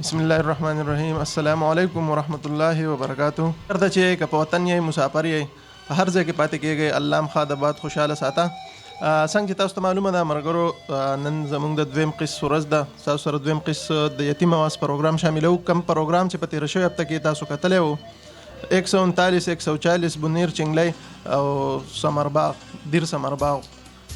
बिस्मिल्लाहिर्रहमानिर्रहीम अस्सलामु अलैकुम वरहमतुल्लाहि वबरकातुहू। अर्द चे क वतन ये मुसाफर ये हर ځای کې پاتې کېږي الله م خا د باد خوشاله ساته څنګه چې تاسو ته معلومه ده مرګرو نن زموږ د دویم قص ورځ ده تاسو سره دویم قص د یتیم آواز پروګرام شاملو کم پروګرام چې په تیر شوی هفته کې تاسو کتلی وو 139 140 بنیر چنګلی او سمرباغ دیر سمرباغ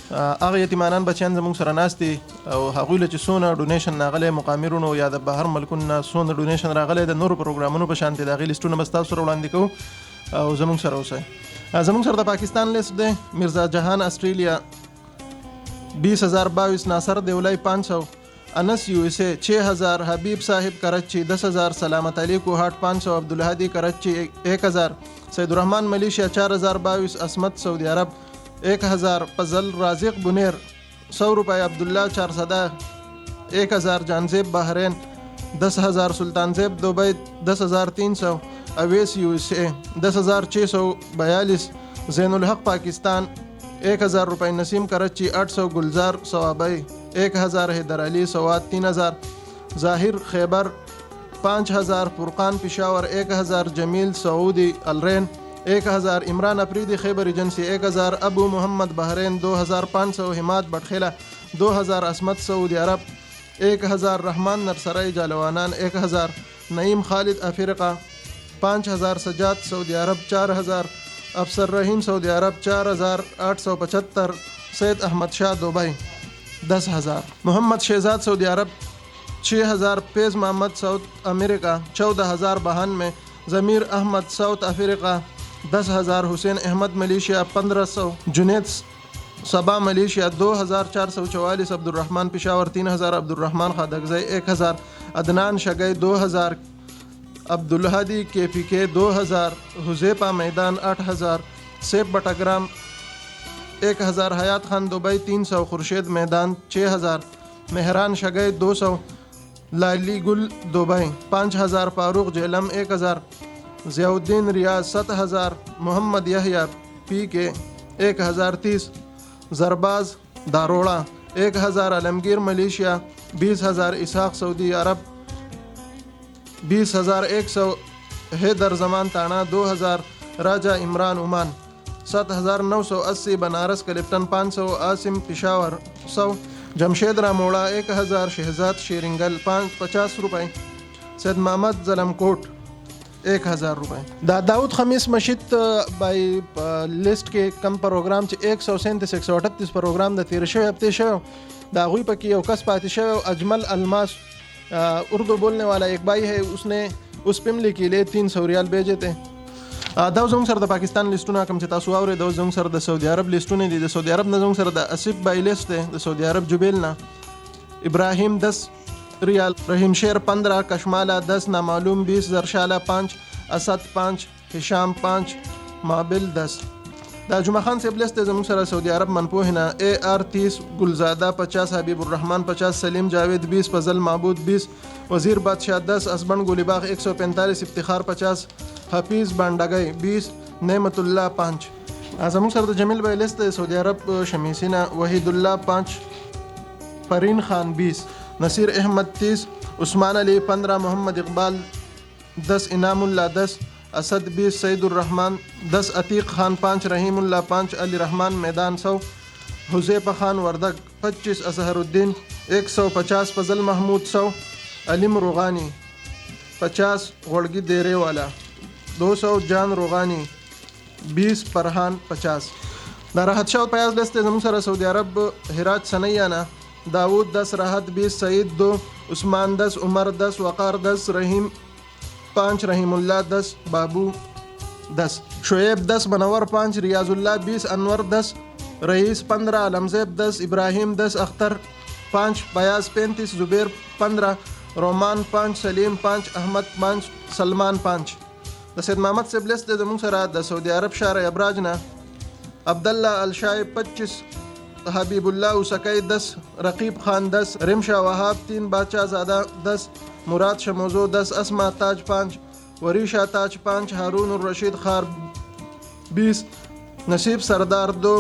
هغه یتیمانان بچیان زموږ سره ناست دي او هغوی له چې څونه ډونیشن راغلی مقامرونو یا د بهر ملکونو نه څونه ډونیشن راغلی د نورو پروګرامونو په شان دي د هغې لیسټونه به تاسو سره وړاندې کوو او زموږ سره اوسئ. زموږ سره د پاکستان لیست دی مرزا جهان آسٹریلیا 20022 ناصر دیولائی 500 انس USA 6000 حبیب صاحب کراچی 10000 سلامت علی کوہاٹ 500 عبدالهادی کراچی 1000 سید الرحمن ملیشیا 4022 عصمت سعودی عرب 1000 فضل رازق بنیر 100 روپے عبداللہ 400 1000 جانزیب بحرین 10000 سلطان زیب دبئی 10300 اویس USA 10642 زین الحق پاکستان 1000 روپے نسیم کراچی 800 گلزار ثوابی 1000 حیدر علی سوات 3000 ظاہر خیبر 5000 فرقان پشاور 1000 جمیل سعودی الرین 1000 عمران افریدی خیبر ایجنسی 1000 ابو محمد بحرین 2500 حماد بٹخیلا 2000 عصمت سعودی عرب 1000 رحمان نرسرائی جالوانان 1000 نعیم خالد افریقہ 5000 سجاد سعودی عرب 4000 افسر رحیم سعودی عرب 4875 سید احمد شاہ دبئی 10000 محمد شہزاد سعودی عرب 6000 فیض محمد ساؤتھ امریکہ 14000 92 ضمیر احمد ساؤتھ افریقہ 10000 حسین احمد ملیشیا 1500 جنید صبا ملیشیا 2444 عبدالرحمن پشاور 3000 عبدالرحمن خادگزئی 1000 عدنان شگئی 2000 عبدالهادی KPK 2000 حذیفہ میدان 8000 سیب بٹاگرام 1000 حیات خان دبئی 300 خورشید میدان 6000 مہران شگئی 200 لالی گل دبئی 5000 فاروق جیلم 1000 ضیاء الدین ریاض 7000 محمد یحییٰ PK 1030 زرباز داروڑا 1000 عالمگیر ملیشیا 20000 اسحاق سعودی عرب 20100 حیدر زمان تانا 2000 راجہ عمران عمان 7980 بنارس کلفٹن 500 عاصم پشاور 100 جمشید راموڑا 1000 شہزاد شیرنگل 50 روپے سید محمد ظلم کوٹ 1000 روپے دا داؤد خمیس مشید بائی لیسٹ کے کم پروگرام چې 137 138 پروگرام د تیر شوی هفته شوی دا غوی پکې یو کس پاتې شوی اجمل الماس اردو بولنے والا ایک بھائی ہے اس نے اس پملی کے لیے 300 ریال بھیجے تھے. دا زموږ سره د پاکستان لیسټونه کوم چې تاسو واورئ دا زموږ سره د سعودي عرب لیسټونه دي. د سعودي عرب نه زموږ سره د اسف بای لیسټ دی د سعودي عرب جبیل نه ابراهیم 10 ریال رحیم شیر 15 کشمالا 10 نامعلوم 20 زرشالا 5 اسد 5 هشام 5 مابل 10 دا جمعه خان صاحب لیست زموږ سره سعودي عرب منپوهنه AR 30 گلزادہ 50 حبیب الرحمن 50 سلیم جاوید 20 فضل معبود 20 وزیر بادشاہ 10 اسبن گولی باغ 145 افتخار 50 حفیظ بانڈاگئی 20 نعمت اللہ 5 زموږ سره د جمیل بھائی لیست سعودي عرب شمیسینا وحید اللہ 5 فرین خان 20 نصیر احمد 30 عثمان علی 15 محمد اقبال 10 انعام اللہ 10 اسد 20 سعید الرحمن 10 عتیق خان 5 رحیم اللہ 5 علی رحمان میدان 100 حذیفہ خان وردک 25 اظہر الدین 150 فضل محمود 100 علیم روغانی 50 غڑگی دیرے والا 200 جان روغانی 20 فرحان 50 دا راحت شاہ پیاز لیست زموږ سره سعودي عرب هراج سنیانا داود 10 راحت 20 سعید 2 عثمان 10 عمر 10 وقار 10 رحیم 5 رحیم اللہ 10 بابو 10 شعیب 10 منور 5 ریاض اللہ 20 انور 10 رئیس 15 علمزیب 10 ابراہیم 10 اختر 5 بیاض 35 زبیر 15 رومان 5 سلیم 5 احمد 5 سلمان 5 د سید محمد صاحب لیست زموږ سره د سعودي عرب شارع ابراج نه عبداللہ الشائی 25 حبیب اللہ اسکی 10 رقیب خان 10 رمشا وہاب 3 بادشاہ زادہ 10 مراد شموزو 10 اسما تاج 5 وریشا تاج 5 ہارون الرشید خار 20 نصیب سردار 2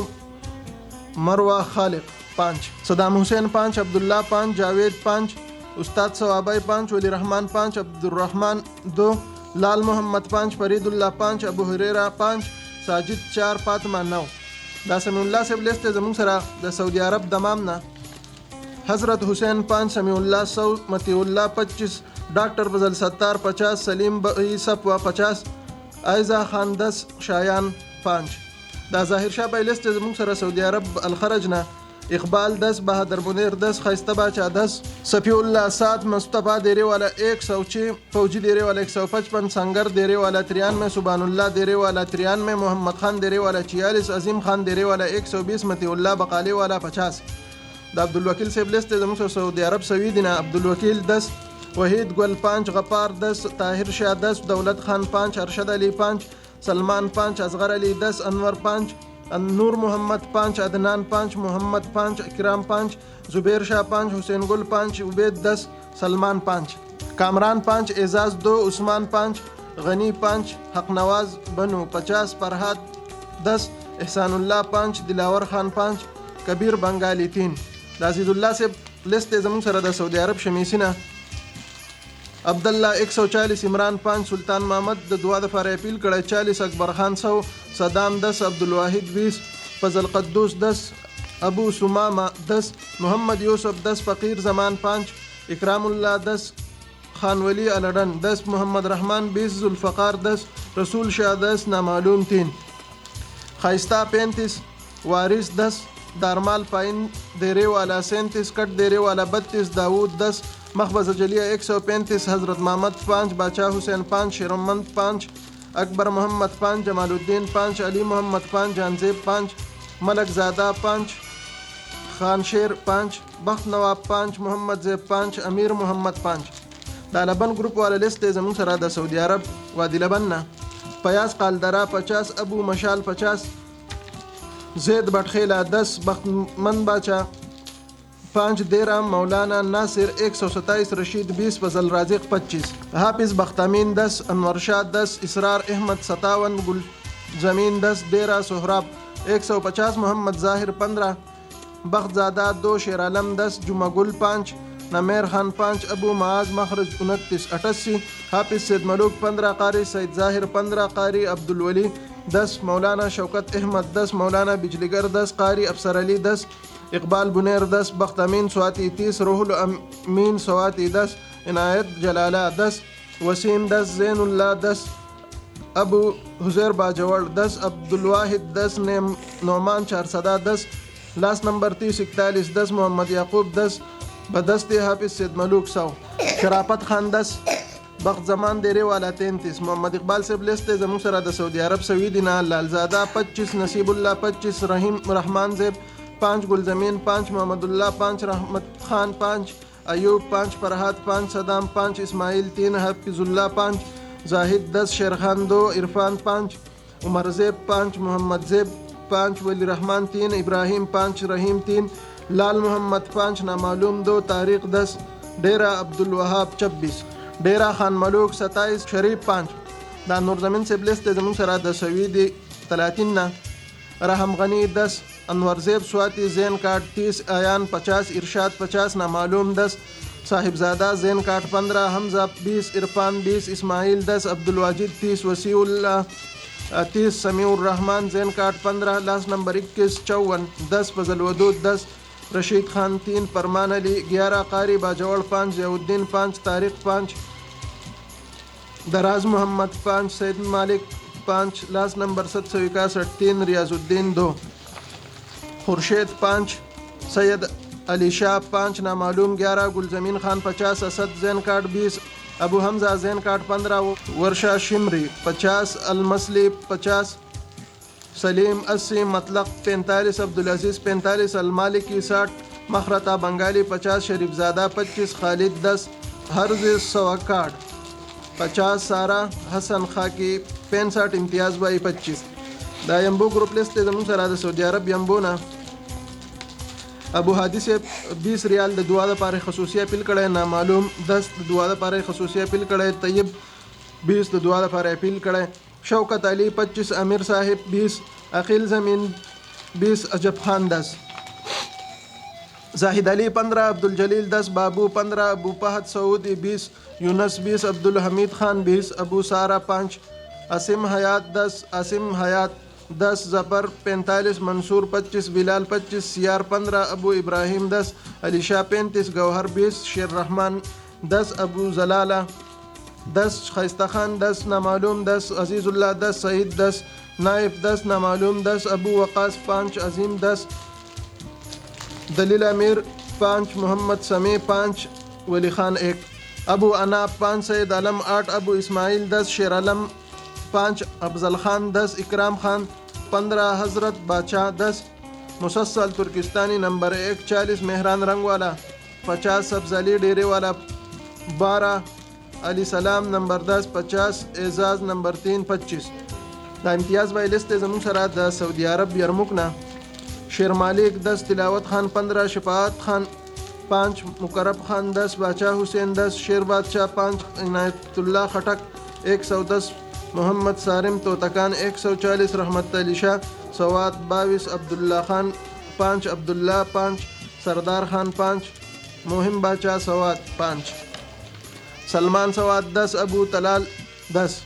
مروہ خالق 5 صدام حسین 5 عبداللہ 5 جاوید 5 उस्ताद सवाबाई 5, वली रहमान 5, अब्दुलरहमान 2, लाल मोहम्मद 5, फरीदुल्लाह 5, अबू हुरैरा 5, साजिद 4, फातिमा 9. دا समीउल्लाह से लेस्ते ज़मून सरा द सऊदी अरब दमाम ना हज़रत हुसैन 5, समीउल्लाह 100, मतीउल्लाह 25, डॉक्टर फजल सत्तार 50, सलीम बई सफवा 50, आयज़ा खान 10, शायान 5. دا ज़ाहिर शाह भाई लेस्ते ज़मून सरा सऊदी अरब अलखरज ना इकबाल 10, बहादुर मुनीर 10, खैस्ता बाचा 10, सफ़ीउल्लाह 7, मुस्तफ़ा देरे वाला 106, फौजी देरे वाला 155, संगर देरे वाला 93, सुबानुल्लाह देरे वाला 93, मोहम्मद खान देरे वाला 46, अजीम खान देरे वाला 120, मतीउल्लाह बकाले वाला 50. द अब्दुल वकील से लेस्ते ज़मून सऊदी अरब सवीदिना अब्दुल वकील 10, वहीद गुल 5, गफ्फार 10, ताहिर शाह 10, दौलत खान 5, अरशद अली 5, सलमान 5, असगर अली 10, अनवर 5, नूर मोहम्मद 5, अदनान 5, मोहम्मद 5, इकराम 5, जुबैर शाह 5, हुसैन गुल 5, उबैद 10, सलमान 5, कामरान 5, एजाज 2, उस्मान 5, गनी 5, हक नवाज बनु 50, फरहाद 10, एहसानुल्लाह 5, दिलावर खान 5, कबीर बंगाली 3. अजीज़ुल्लाह से लिस्ट ज़मून सरदा सऊदी अरब शमीसिना अब्दुल्ला 140, इमरान 5, सुल्तान मोहम्मद द दुआ दफार अपील कड़े 40, अकबर खान 100, सदाम 10, अब्दुल वाहिद 20, फजल कद्दूस 10, अबू सुमामा 10, मोहम्मद यूसुफ 10, फ़कीर जमान 5, इकरामुल्लाह 10, खान वली अलडन 10, मोहम्मद रहमान 20, जुल्फ़कार 10, रसूल शाह 10, नामालूम 3, खाइस्ता 35, वारिस 10, दारमाल पाइन देरे वाला 37, कट देरे वाला 32, दाऊद 10, मखबज़ जलिया 135, हज़रत मोहम्मद 5, बादशाह हुसैन 5, शेरमंद 5, अकबर मोहम्मद 5, जमालुद्दीन 5, अली मोहम्मद 5, जानजेब 5, मलक ज़ादा 5, खान शेर 5, बख्त नवाब 5, मोहम्मद ज़ेब 5, अमीर मोहम्मद 5. दा लबन ग्रुप वाला लिस्ट ज़मून सरा द सऊदी अरब वादी लबन्ना फयाज कालदरा 50, अबू मशाल 50, जैद बटखेला 10, बख्तमंद बाचा 5, देरा मौलाना नासिर 127, रशीद 20, फजल राजिक 25, हाफिज़ बख्तामीन 10, अनवर शाह 10, इसरार अहमद 57, गुल ज़मीन 10, देरा सोहराब 150, मोहम्मद ज़ाहिर 15, बख्तज़ादा 2, शेर आलम 10, जुमा गुल 5, नमेर खान 5, अबू माज मखरज 29, 88, हाफिज़ सैद मलूक 15, कारी सईद ज़ाहिर 15, कारी अब्दुल वली 10, मौलाना शौकत अहमद 10, मौलाना बिजलीगर 10, कारी अफसर अली 10, इकबाल बुनेर 10, बख्त अमीन स्वाति 30, रूहुल अमीन स्वाति 10, इनायत जलाला 10, वसीम 10, ज़ैनुल्लाह 10, अबू हुज़ैर बाजवड़ 10, अब्दुल वाहिद 10, नौमान चारसदा 10, लास्ट नंबर 30 41 10, मोहम्मद याकूब 10, बदस्ते हाफिज़ सैद मलूक 100, शराफत खान 10, बख्त जमान देरे वाला 33, मोहम्मद इकबाल से ब्लेस्ते ज़मून सरा द सऊदी अरब सवीदिना लालजादा 25, नसीबुल्लाह 25, रहीम रहमान ज़ेब 5, गुलजमीन 5, मोहम्मदुल्लाह 5, रहमत खान 5, अयूब 5, फरहाद 5, सदाम 5, इस्माइल 3, हफीज़ुल्लाह 5, जाहिद 10, शेर खान 2, इरफान 5, उमर ज़ेब 5, मोहम्मद ज़ेब 5, वली रहमान 3, इब्राहिम 5, रहीम 3, लाल मोहम्मद 5, नामालूम 2, तारिक 10, डेरा अब्दुल वहाब 26, डेरा खान मलूक 27, शरीफ 5. दा नूर ज़मीन से ब्लेस्ते ज़मून सरा द सवीदी 30, रहम गनी 10, अनवर ज़ेब स्वाति ज़ैन काट 30, आयान 50, इरशाद 50, नामालूम 10, साहिबजादा ज़ैन काट 15, हमज़ा 20, इरफान 20, इस्माइल 10, अब्दुल वाजिद 30, वसीउल्लाह 30, समीउर रहमान ज़ैन काट 15, लास्ट नंबर 21 54 10, फजल वदूद 10, रशीद खान 3, फरमान अली 11, कारी बाजवड़ 5, ज़ियाउद्दीन 5, तारिक 5, दराज मोहम्मद 5, सैद मालिक 5, लास्ट नंबर 761 3, रियाजुद्दीन 2, खुर्शेद 5, सैयद अली शाह 5, नामालूम 11, गुलजमीन खान 50, असद ज़ैन काट 20, अबू हमज़ा ज़ैन काट 15, वर्षा शिमरी 50, अलमसली 50, सलीम 80, मतलक 45, अब्दुल अजीज़ 45, अलमालिकी 60, मखरता बंगाली 50, शरीफजादा 25, खालिद 10, हर्ज सवाकाड 50, सारा हसन खाकी 65, इम्तियाज़ भाई 25. दा यम्बू ग्रुप लिस्ट ज़मून सरा द सऊदी अरब यम्बू ना अबू हादी से 20 रियाल द दुआ द पारे खसूसिया पिल कड़े, नामालूम 10 द दुआ द पारे खसूसिया पिल कड़े, तैयब 20 द दुआ द पारे पिल कड़े, शौकत अली 25, अमीर साहिब 20, अकील ज़मीन 20, अजब खान 10. जाहिद अली 15, अब्दुल जलील 10, बाबू 15, अबू फहद सऊदी 20, यूनस 20, अब्दुल हमीद खान 20, अबू सारा 5, असीम हयात 10, असीम हयात 10, ज़फ़र 45, मंसूर 25, बिलाल 25, सियार 15, अबू इब्राहिम 10, अलीशा 35, गौहर 20, शेर रहमान 10, अबू जलाला 10, खैस्ता खान 10, नामालूम 10, अजीज़ुल्लाह 10, सईद 10, नाइफ 10, नामालूम 10, अबू वक़ास 5, अजीम 10, दलील अमीर 5, मोहम्मद समी 5, वली खान 1, अबू अनाब 5, सैद आलम 8, अबू इस्माइल 10, शेर आलम 5, अफजल खान 10, इकराम खान 15, हज़रत बादशाह 10, मुसलसल तुर्किस्तानी नंबर 1 40, मेहरान रंगवाला 50, सब्ज़ अली डेरे वाला 12, अली सलाम नंबर 10 50, एजाज नंबर 3 25. दा इम्तियाज़ भाई लिस्ट ज़मून सरा द सऊदी अरब यरमुकना शेर मालिक 10, तिलावत खान 15, शफाअत खान 5, मुकरब खान 10, बादशाह हुसैन 10, शेर बादशाह 5, इनायतुल्लाह खटक 110, मोहम्मद सारिम तोतकान 140, रहमत अली शाह सवात 22, अब्दुल्ला खान 5, अब्दुल्ला 5, सरदार खान 5, मोहिम बादशाह सवात 5, सलमान सवात 10, अबू तलाल 10,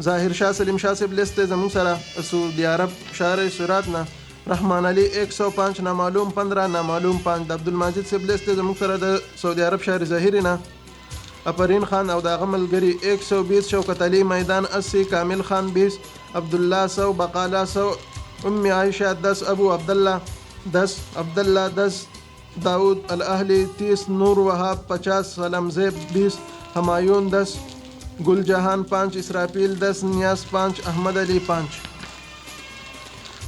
ज़ाहिर शाह सलीम शाह से लिस्ट ज़मून सरा सऊदी अरब शार सुरातना रहमान अली 105, नामालूम 15, नामालूम 5, अब्दुल माजिद से लिस्ट ज़मून सरा द सऊदी अरब शार ज़ाहिरिना अपरीन खान और दागमल गरी 120, शौकत अली मैदान 80, कामिल खान 20, अब्दुल्ला 100, बकाला 100, उम्मी आयशा 10, अबू अब्दुल्ला 10, अब्दुल्ला 10, दाऊद अल अहली 30, नूर वहाब 50, सलम ज़ेब 20, हमायून 10, गुल जहान 5, इसराफील 10, नियास 5, अहमद अली 5,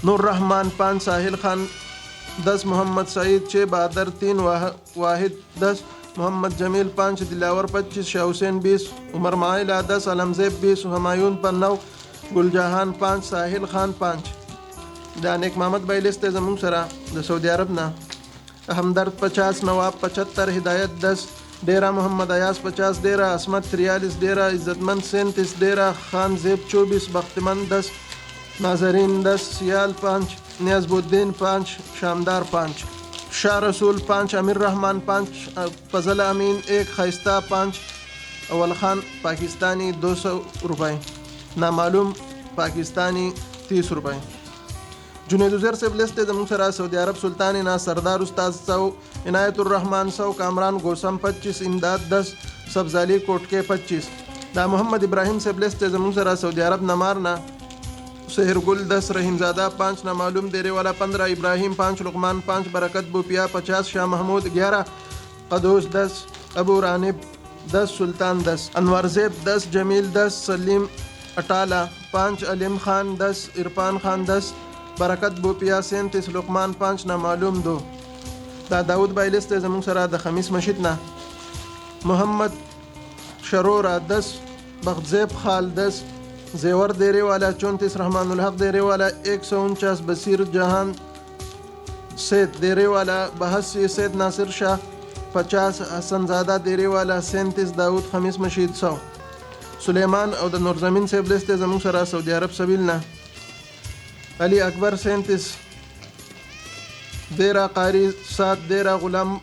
नूर रहमान 5, साहिल खान 10, मोहम्मद सईद 6, बहादुर 3, वाहिद 10, मोहम्मद जमील 5, दिलावर 25, शाह हुसैन 20, उमर माइला 10, अलमज़ेब 20, हमायून 9, गुलजहान 5, साहिल खान 5. दानिक मोहम्मद भाई लिस्ट ज़मून सरा द सऊदी अरब ना हमदर्द 50, नवाब 75, हिदायत 10, डेरा मोहम्मद अयास 50, डेरा असमत 43, डेरा इज़्ज़तमंद 37, डेरा खान ज़ेब 24, बख्तमंद 10, नाजरीन 10, सियाल 5, नियाज़बुद्दीन 5, शामदार 5, शाह रसूल 5, अमीर रहमान 5, फजल अमीन 1, खैस्ता 5, अवल खान पाकिस्तानी 200 रुपये, नामालूम पाकिस्तानी 30 रुपये. जुनेद उज़ैर से लिस्ट ज़मून सरा सऊदी अरब सुल्तान ना सरदार उस्ताद 100, इनायतुर्रहमान 100, कामरान गोसम 25, इमदाद 10, सब्ज़ाली कोटके 25. दा मोहम्मद इब्राहिम से लिस्ट ज़मून सरा सऊदी अरब नमारना शहर गुल 10, रहीमज़ादा 5, नामालूम देरे वाला 15, इब्राहिम 5, लुकमान 5, बरकत बुपिया 50, शाह महमूद 11, कदूस 10, अबू रानिब 10, सुल्तान 10, अनवर ज़ेब 10, जमील 10, सलीम अटाला 5, अलीम खान 10, इरफान खान 10, बरकत बुपिया 37, लुकमान 5, नामालूम 2. दा दाऊद भाई लिस्ट ज़मून सरा द खमीस मशीदना मोहम्मद शरोरा 10, बख्तज़ेब खाल 10, जेवर देरे वाला 34, रहमानुल हक देरे वाला 149, बसीर जहान सैद देरे वाला 82, सैद नासिर शाह 50, हसनज़ादा देरे वाला 37, दाऊद खमीस मशीद 100. सुलेमान और द नूरज़मीन से लिस्ट ज़मून सरा सऊदी अरब सबीलना अली अकबर 37, देरा कारी 7, देरा गुलाम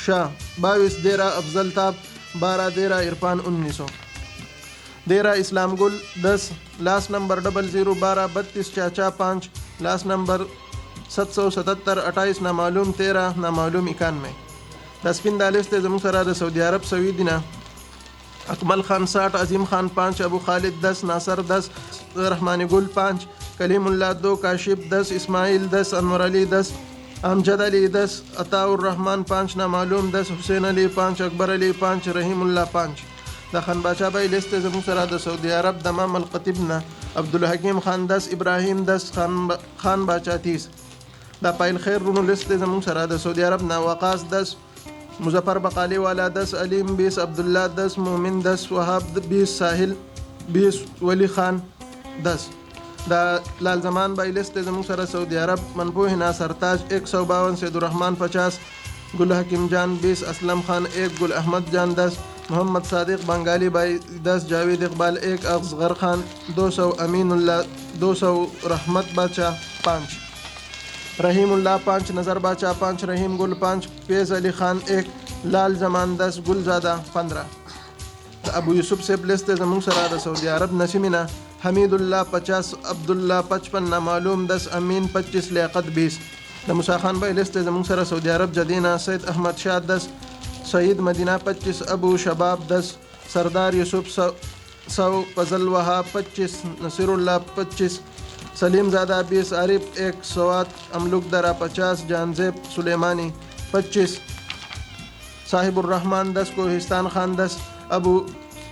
शाह 22, देरा अफजल ताब 12, देरा इरफान 1900, देरा इस्लाम गुल 10, लास्ट नंबर 0012 32 चाचा 5, लास्ट नंबर 777 28, नामालूम 13, नामालूम 91. दसपिन दालिस्त ज़मून सरा द सऊदी अरब सवीदिना अकमल खान 60, अजीम खान 5, अबू खालिद 10, नासर 10, रहमान गुल 5, कलीमुल्लाह 2, काशिफ 10, इस्माइल 10, अनवर अली 10, अमजद अली 10, अताउर रहमान 5, नामालूम 10, हुसैन अली 5, अकबर अली 5, रहीमुल्लाह 5. द खान बादशाह भाई लिस्ट ज़मून सरा द सऊदी अरब दमाम अलकतिबना अब्दुल हकीम खान 10, इब्राहिम 10, खान बादशाह 30. द पाइल खैर रुनो लिस्ट ज़मून सरा द सऊदी अरब ना वक़ास 10, मुज़फ़र बकाली वाला 10, अलीम 20, अब्दुल्ला 10, मोमिन 10, वहाब 20, साहिल 20, वली खान 10. द लाल जमान भाई लिस्ट ज़मून सरा सऊदी अरब मनपूहिना सरताज 152, सैदुर्रहमान 50, गुल हकीम जान 20, असलम खान 1, गुल अहमद जान 10, मोहम्मद सादिक बंगाली भाई 10, जावेद इकबाल 1, असगर खान 200, अमीनुल्लाह 200, रहमत बादशाह 5. रहीमुल्लाह 5, नज़र बाचा 5, रहीम गुल 5, फैज़ अली खान 1, लाल जमान 10, गुलजादा 15. अबू यूसुफ से प्लेस थे जमून सरा द सऊदी अरब नसीमिना हमीदुल्लाह 50, अब्दुल्ला 55, नामालूम 10, अमीन 25, लियाकत 20. द मूसा खान भाई लिस्ट जमून सरा सऊदी अरब जदीना सैयद अहमद शाह 10, सईद मदीना 25, अबू शबाब 10, सरदार यूसुफ 100, फजल वहाब 25, नसीरुल्लाह 25, सलीम ज़ादा 20, आरिफ 1, सवात अमलुक दरा 50, जानजेब सुलेमानी 25, साहिबुर्रहमान 10, कोहिस्तान खान 10, अबू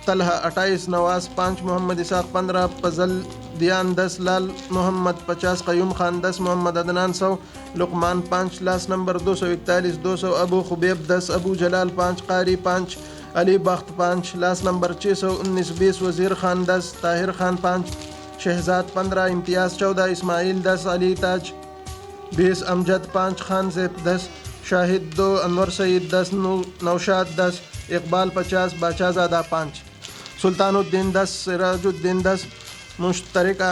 तलहा 28, नवाज 5, मोहम्मद इसाक 15, फजल दियान 10, लाल मोहम्मद 50, क़यूम खान 10, मोहम्मद अदनान 100, लुकमान 5, लास्ट नंबर 241, 200, अबू खुबैब 10, अबू जलाल 5, कारी 5, अली बख्त 5, लास्ट नंबर 619, 20, वज़ीर खान 10, ताहिर खान 5, शहजाद 15, इम्तियाज़ 14, इस्माइल 10, अली ताज 20, अमजद 5, खान ज़ैब 10, शाहिद 2, अनवर सईद 10, नौशाद 10, इकबाल 50, बादशाहज़ादा 5, सुल्तानुद्दीन 10, सिराजुद्दीन 10, मुश्तरका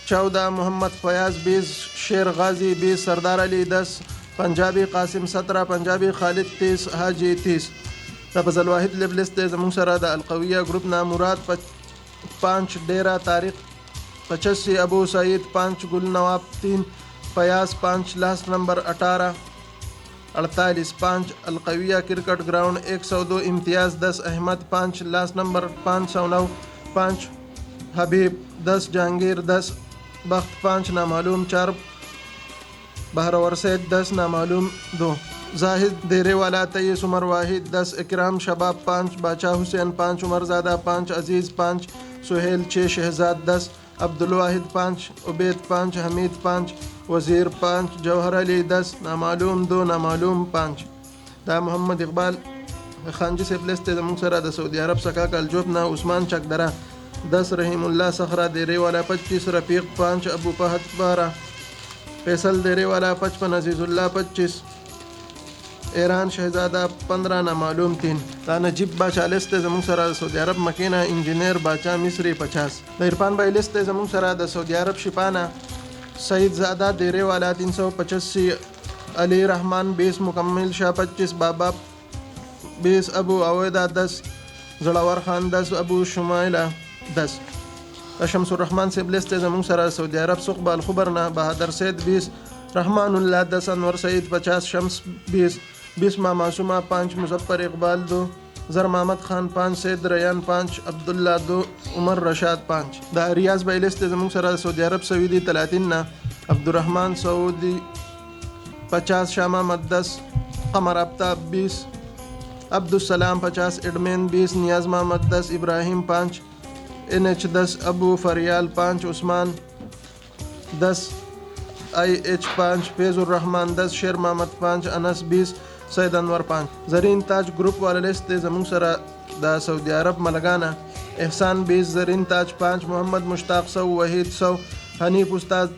14, मोहम्मद फयाज़ 20, शेर गाजी 20, सरदार अली 10, पंजाबी कासिम 17, पंजाबी खालिद 30, हाजी 30. फजल वाहिद लिबलिस्ट जमून सरा द अलकविया ग्रुप ना मुराद 5, डेरा तारिक 85, अबू सईद 5, गुल नवाब 3, फयाज 5, लास्ट नंबर 18 48 5, अलकविया क्रिकेट ग्राउंड 102, इम्तियाज़ 10, अहमद 5, लास्ट नंबर 509 5, हबीब 10, जहांगीर 10, बख्त 5, नामालूम 4, बहरवर सैद 10, नामालूम 2, जाहिद देरेवाला 23, उमर वाहिद 10, इकराम शबाब 5, बादशाह हुसैन 5, उमर ज़ादा 5, अजीज़ 5, सुहेल 6, शहजाद 10, अब्दुल वाहिद 5, उबैद 5, हमीद 5, वज़ीर 5, जौहर अली 10, नामालूम 2, नामालूम 5. दा मोहम्मद इकबाल खानजी से प्लेस थे जमून सरा द सऊदी अरब सका कलजोबना उस्मान चकदरा 10, रहीमुल्लाह सखरा देरेवाला 25, रफ़ीक 5, अबू फहद 12, फैसल देरेवाला 55, अजीज़ुल्लाह 25, ईरान शहजादा 15, नामालूम 3. दा नजीब बाचा लिस्ट जमून सरा द सऊदी अरब मकीना इंजीनियर बाचा मिस्री 50. द इरफान भाई लिस्ट जमून सरा द सऊदी अरब शिपाना सईद ज़ादा देरेवाला 385, अली रहमान 20, मुकम्मिल शाह 25, बाबा 20, अबू अवैदा 10, जलावर खान 10, अबू शुमाइला 10. शमसुर्रहमान से ब्लिस्ट जमून सरा सऊदी अरब सुक़बा अलखुबरना बहादुर सैद 20, रहमानुल्लाह 10, अनवर सईद 50, शम्स 20, बिस्मा मासूमा 5, मुजफ्फर इकबाल 2, ज़र महमद खान 5, सैद रयान 5, अब्दुल्ला 2, उमर रशाद 5. दा रियाज भाई लिस्ट जमून सरा सऊदी अरब सऊदी 30 अब्दुर्रहमान सऊदी 50, शाह महमद 10, कमर आफ्ताब 20, अब्दुलसलाम 50, एडमेन 20, नियाज महमद 10, इब्राहिम 5, NH 10, अबू फरियाल 5, उस्मान 10, IH 5, फैज़ुर्रहमान 10, शेर महमद 5, अनस 20, सैद अनवर 5. ज़रीन ताज ग्रुप वाले लिस्ट जमून सरा दा सऊदी अरब मलगाना एहसान 20, ज़रीन ताज 5, मोहम्मद मुश्ताक 100, वहीद 100, हनीफ उस्ताद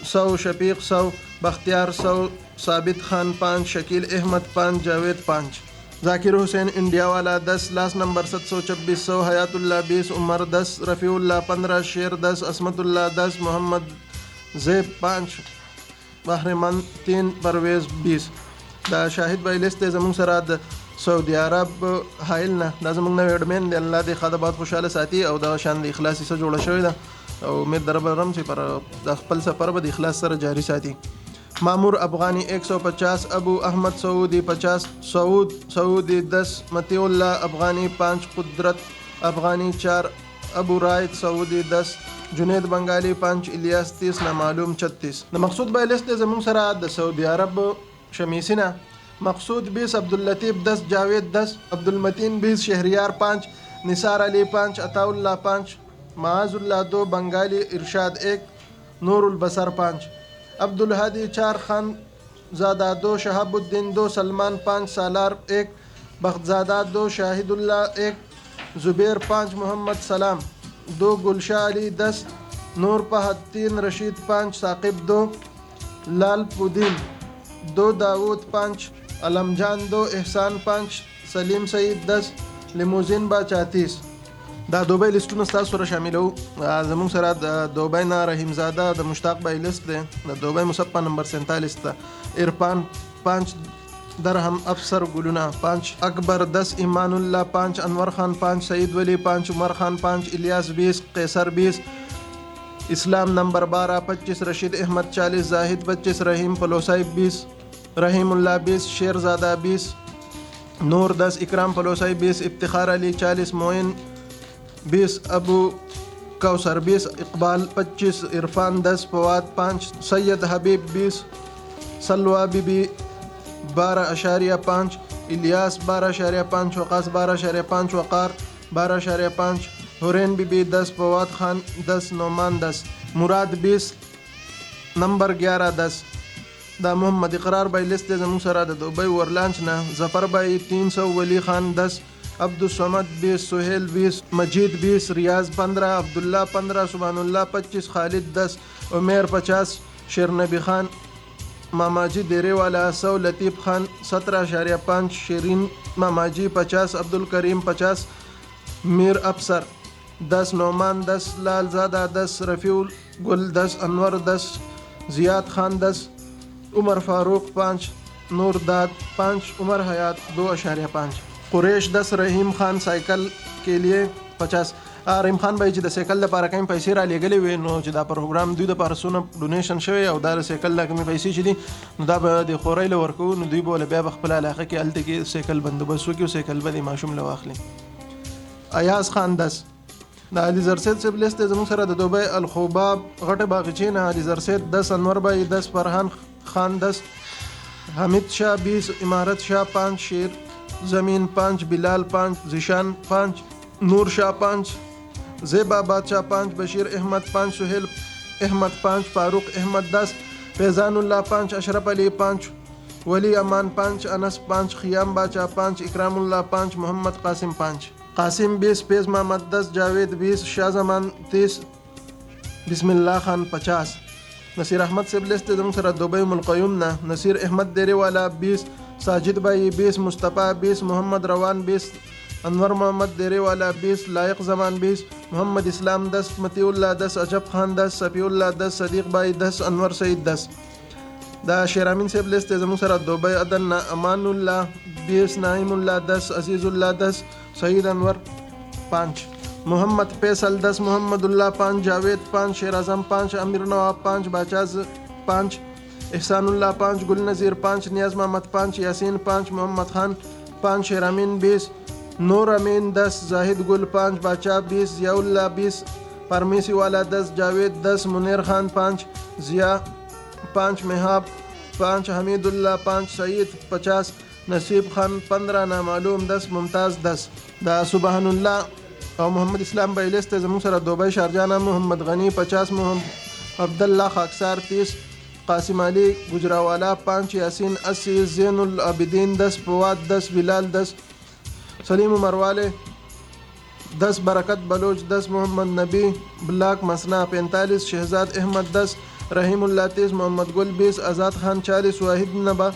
100, शफीक 100, बख्तियार 100, साबित खान 5, शकील अहमद 5, जावेद 5. जाकिर हुसैन इंडिया वाला 10, लास्ट नंबर 726, 100, हयातुल्लाह 20, उमर 10, रफ़ीउल्लाह 15, शेर 10, असमतुल्लाह 10, मोहम्मद ज़ैब 5, बहरमन 3, परवेज़ 20. दा शाहिद भाई लिस्ट जमून सरा द सऊदी अरब हाइल ना दा जमून नव एडमिन दे अल्लाह दे खादा बहुत खुशहाल साथी और दा शान द इखलासी से जोड़ा शोय दा और उम्मीद दरबरम से पर द खपल सफर बद इखलास सर जारी साथी. मामूर अफगानी 150, अबू अहमद सऊदी 50, सऊदी 10, मतीउल्लाह अफगानी 5, कुदरत अफगानी 4, अबू रायद सऊदी 10, जुनेद बंगाली 5, इलियास 30, नामालूम 36. द मकसूद भाई लिस्ट जमून सरा द सऊदी अरब शमीसिना मकसूद 20, अब्दुल लतीफ़ 10, जावेद 10, अब्दुल मतीन 20, शहरियार 5, निसार अली 5, अताउल्लाह 5, माजुल्लाह 2, बंगाली इरशाद 1, नूरुल बसर 5, अब्दुल हादी 4, खान ज़ादा 2, शहाबुद्दीन 2, सलमान 5, सालार 1, बख्तज़ादा 2, शाहिदुल्लाह 1, ज़ुबैर 5, मोहम्मद सलाम 2, गुलशाह अली 10, नूर फहद 3, रशीद 5, साकिब 2, लाल पुदीन 2, दाऊद 5, अलमजान 2, एहसान 5, सलीम सईद 10, लिमोजिन बा 34. دا دوبۍ لیسټونه ستاسو سره شاملو. زموږ سره د دوبۍ نه رحیم زاده د مشتاق بای لیست دی، د دوبۍ مصفا نمبر 47 ته عرفان 5 درهم افسر گلونا 5 اکبر 10 ایمان الله 5 انور خان 5 سعید ولی 5 عمر خان 5 الیاس 20 قیصر 20 اسلام نمبر 12 25 رشید احمد 40 زاہد 25 رحیم پلوسائی 20 رحیم اللہ 20 شیرزادہ 20 نور 10 اکرام پلوسائی 20 افتخار علی 40 معین 20 ابو کوثر 20 اقبال 25 عرفان 10 فواد 5 سید حبیب 20 سلوہ بی بی 12.5 الیاس 12.5 وقاص 12.5 وقار 12.5 حورین بی بی 10 فواد خان 10 نعمان 10 مراد 20 نمبر 11 10 دا محمد اقرار بای لیست زمون سره د دوبۍ ورلانچ نه ظفر بای 300 ولی خان 10 عبدالصمد 20 سہیل 20 مجید 20 ریاض 15 عبداللہ 15 سبحان اللہ 25 خالد 10 عمیر 50 شیر نبی خان ماماجی دیرے والا 100 لطیف خان 17.5 شیرین ماماجی 50 عبدالکریم 50 میر افسر 10 نعمان 10 لال زادہ 10 رفیع گل 10 انور 10 زیاد خان 10 عمر فاروق 5 نور داد 5 عمر حیات 2.5 قریش 10 رحیم خان سائیکل کے لیے 50 رحیم خان بھائی چې د سایکل لپاره کوم پیسې را لېږلې وي نو چې دا پروګرام دوی د پارسونه ډونیشن شوی او دا سایکل لا کوم پیسې چې دي نو دا به د خورۍ له ورکو نو دوی به بیا خپل علاقه کې الته کې سایکل بندوبست وکړي او سایکل به ماشوم له واخلي. ایاز خان 10 د علي زرسید صاحب لیست زموږ سره د دوبۍ الخوباب غټه باغچې نه علي زرسید 10 انور بھائی 10 فرحان خان 10 حمید شاہ 20 امارت شاہ 5 شیر زمین 5 بلال 5 زیشان 5 نور شاہ 5 زیبا بادشاہ 5 بشیر احمد 5 سہیل احمد 5 فاروق احمد 10 فیضان اللہ 5 اشرف علی 5 ولی امان 5 انس 5 خیام بادشاہ 5 اکرام اللہ 5 محمد قاسم 5 قاسم 20 فیض محمد 10 جاوید 20 شاہ زمان 30 بسم اللہ خان 50 نصیر احمد سے لیست زموږ سره دوبۍ ام القیوم نه نصیر احمد دیرے والا 20 ساجد بھائی 20 مصطفیٰ 20 محمد روان 20 انور محمد دیرے والا 20 لائق زمان 20 محمد اسلام 10 متی اللہ 10 عجب خان 10 صفی اللہ 10 صدیق بھائی 10 انور سعید 10 دا شیرامین سے لیست زموږ سره دوبۍ عدن نه امان اللہ 20 نعیم اللہ 10 عزیز اللہ 10 سعید انور 5 محمد فیصل 10 محمد اللہ 5 جاوید 5 شیر اعظم 5 امیر نواب 5 باچاز 5 احسان اللہ 5 گل نذیر 5 نیاز محمد 5 یاسین 5 محمد خان 5 شیر امین 20 نور امین 10 زاہد گل 5 باچا 20 ضیاء اللہ 20 پرمیسی والا 10 جاوید 10 منیر خان 5 ضیاء 5 مہاب 5 حمید اللہ 5 سعید 50 نصیب خان 15 نامعلوم 10 ممتاز 10 دا سبحان اللہ او محمد اسلام بھائی لیست زموږ سره دوبۍ شارجانہ محمد غنی 50 محمد عبداللہ خاکسار 30 قاسم علی گجراوالا 5 یاسین 80 زین العابدین 10 فواد 10 بلال 10 سلیم عمر والے 10 برکت بلوچ 10 محمد نبی بلاک مسنا 45 شہزاد احمد 10 رحیم اللہ 30 محمد گل 20 آزاد خان 40 واحد نبا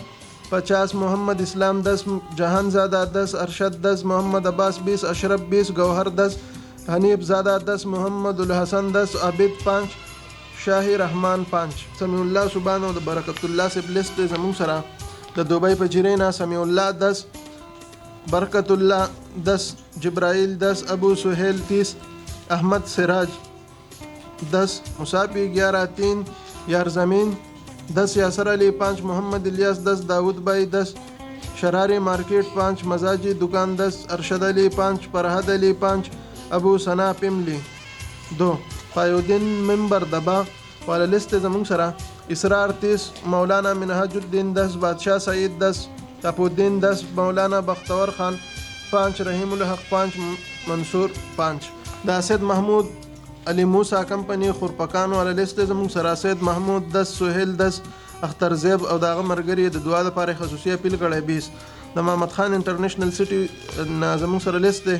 50 محمد اسلام 10 جہان زادہ 10 ارشد 10 محمد عباس 20 اشرف 20 گوہر 10 حنیف زادہ 10 محمد الحسن 10 عابد 5 شاہی رحمان 5 سمیع اللہ سبحانه د برکت الله سے لیست زموږ سره د دوبۍ په جرینا سمیع اللہ 10 برکت اللہ 10 جبرائیل 10 ابو سہیل 30 احمد سراج 10 مصابی 11 3 یار زمین 10 یاسر علی 5 محمد الیاس 10 داود بھائی 10 شراری مارکیٹ 5 مزاجی دکان 10 ارشد علی 5 فرحد علی 5 ابو ثنا پملی 2 فایودین ممبر دبا والا لیست زموږ سره اسرار 30 مولانا منہاج الدین 10 بادشاہ سعید 10 تاپ الدین 10 مولانا بختور خان 5 رحیم الحق 5 منصور 5 دا سید محمود علی موسیٰ کمپنی خورپکان والا لیست زموږ سره سید محمود 10 سہیل 10 اختر زیب او داغه مرګري د دعا لپاره خصوصي اپیل کړی 20 د محمد خان انټرنیشنل سټي زموږ سره لیست دی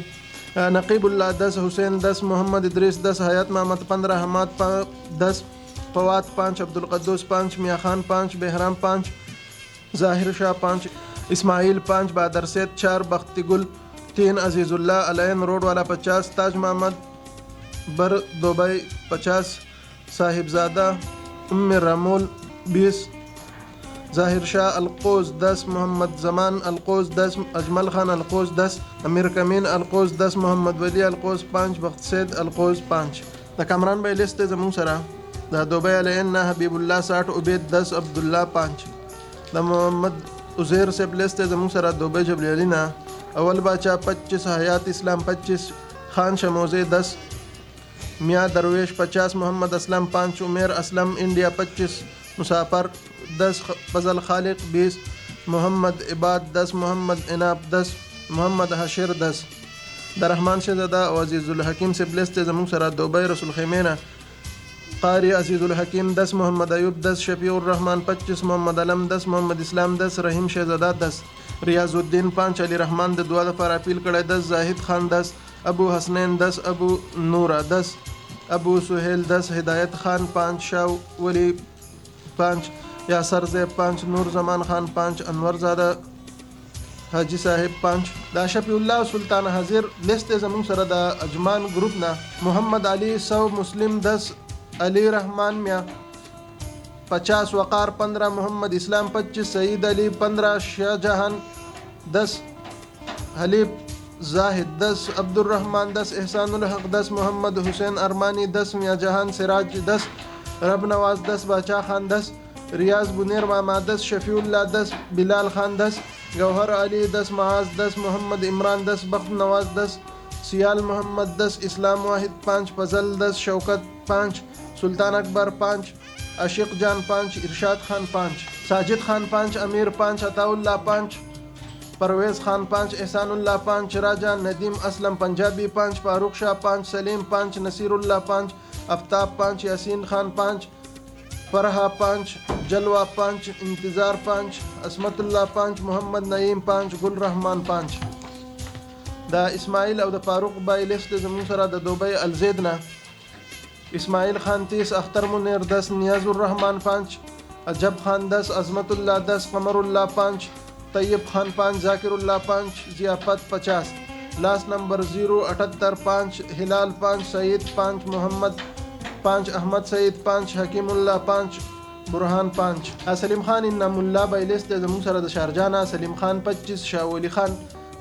نقیب اللہ 10 حسین 10 محمد ادریس 10 حیات محمد 15 حماد 10 فواد 5 عبدالقدوس 5 میاں خان 5 بہرام 5 ظاہر شاہ 5 اسماعیل 5 بادر سید 4 بختی گل 3 अजीज़ुल्लाह अलैन रोड वाला 50, ताज मोहम्मद बर दुबई 50, साहिबजादा उम्म रमूल 20, ज़ाहिर शाह अलकोज़ 10, मोहम्मद ज़मान अलकोज़ 10, अजमल खान अलकोज़ 10, अमीर कमीन अलकोज़ 10, मोहम्मद वली अलकोज़ 5, बख्त सैद अलकोज़ 5. द कामरान भाई लिस्ट ज़मून सरा द दुबई अलैन ना हबीबुल्लाह 60, उबैद 10, अब्दुल्ला 5. द मोहम्मद उज़ैर से लिस्ट ज़मून सरा दुबई जबलीना अवल बाचा 25, हयात इस्लाम 25, खान शमोज़े 10, मियाँ दरवेश 50, मोहम्मद असलम 5, उमेर असलम इंडिया 25, मुसाफर 10, फजल खालिक 20, मोहम्मद इबाद 10, मोहम्मद इनाब 10, मोहम्मद हशिर 10. द रहमान शहज़ादा अज़ीज़ुल हकीम से ब्लेस्ट ज़मून सरा दुबई रसूल खैमेना कारी अज़ीज़ुल हकीम 10, मोहम्मद अयूब 10, शफीउर रहमान 25, मोहम्मद अलम 10, मोहम्मद इस्लाम 10, रहीम शहज़ादा 10, रियाज़ुद्दीन 5, अली रहमान द दुआ दफ़ार अपील कड़े 10, जाहिद खान 10, अबू हसनैन 10, अबू नूरा 10, अबू सुहेल 10, हिदायत खान 5, शाह वली 5, यासर ज़ैब 5, नूर जमान खान 5, अनवर ज़ादा हाजी साहिब 5. दा शफीउल्लाह सुल्तान हाजिर लिस्ट ज़मून सरा दा अजमान ग्रुप ना मोहम्मद अली 100, मुस्लिम 10, अली रहमान मियाँ 50, वक़ार 15, मोहम्मद इस्लाम 25, सईद अली 15, शाहजहान 10, हलीब जाहिद 10, अब्दुर्रहमान 10, एहसानुल हक 10, मोहम्मद हुसैन अरमानी 10, मियाँ जहान सिराज 10, रब नवाज 10, बादशाह खान 10, रियाज बुनेर मामा 10, शफीउल्लाह 10, बिलाल खान 10, गौहर अली 10, माज 10, मोहम्मद इमरान 10, बख्त नवाज 10, सियाल मोहम्मद 10, इस्लाम वाहिद 5, फजल 10, शौकत 5, सुल्तान अकबर 5, अशिक जान 5, इरशाद खान 5, साजिद खान 5, अमीर 5, अताउल्लाह 5, परवेज़ खान 5, एहसानुल्लाह 5, राजा नदीम असलम पंजाबी 5, फारूक शाह 5, सलीम 5, नसीरुल्लाह 5, आफ्ताब 5, यासीन खान 5, फरहा 5, जलवा 5, इंतज़ार 5, असमतुल्लाह 5, मोहम्मद नईम 5, गुल रहमान 5. दा इस्माइल और द फारूक बाई लिस्ट ज़मून सरा द दुबई अलजैदना इस्माइल खान 30, अख्तर मुनीर 10, नियाजुर रहमान 5, अजब खान 10, अजमतुल्लाह 10, कमरुल्लाह 5, तैयब खान 5, जाकिरुल्लाह 5, ज़ियाफ़त 50. लास्ट नंबर 078 5, हिलाल 5, सईद 5, मोहम्मद 5, अहमद सईद 5, हकीमुल्लाह 5, बुरहान 5. सलीम खान इन्ना मुल्ला बाई लिस्ट ज़मून सरा द शारजाना सलीम खान 25, शाह वली खान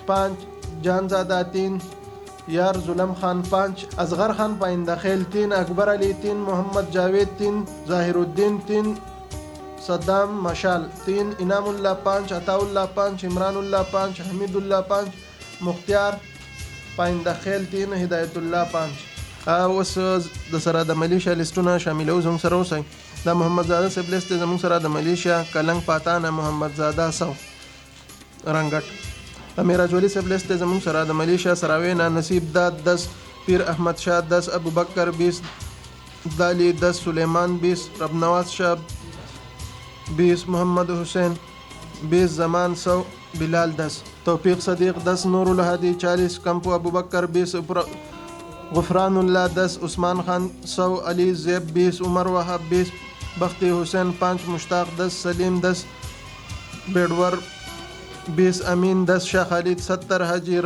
5, जानज़ादा 3, यार जुलम खान 5, असगर खान पाइंदा खेल 3, अकबर अली 3, मोहम्मद जावेद 3, ज़ाहिरुद्दीन 3, सद्दाम मशाल 3, इनामुल्लाह 5, अताउल्लाह 5, इमरानुल्लाह 5, हमीदुल्लाह 5, मुख्तियार पाइंदा खेल 3, हिदायतुल्लाह 5. اوس د سره د ملیشیا لیستونه شاملو زموږ سره اوسئ. دا محمد زاده صاحب لیست دی زموږ سره د ملیشیا کلنګ پاتانه محمد زاده 100 رنګټ. د میراج ولی صاحب لیست دی زموږ سره د ملیشیا سراوینا نصیب داد 10 پیر احمد شاه 10 ابو بکر 20 دالی 10 سلیمان 20 رب نواز شاه 20 محمد حسین 20 زمان 100 بلال 10 توفیق صدیق 10 نور الهادی 40 کمپو ابو بکر 20 غفران اللہ 10 عثمان خان 100 علی زیب 20 عمر وہاب 20 بختی حسین 5 مشتاق 10 سلیم 10 بیڈور 20 امین 10 شاہ خالد 70 حاجی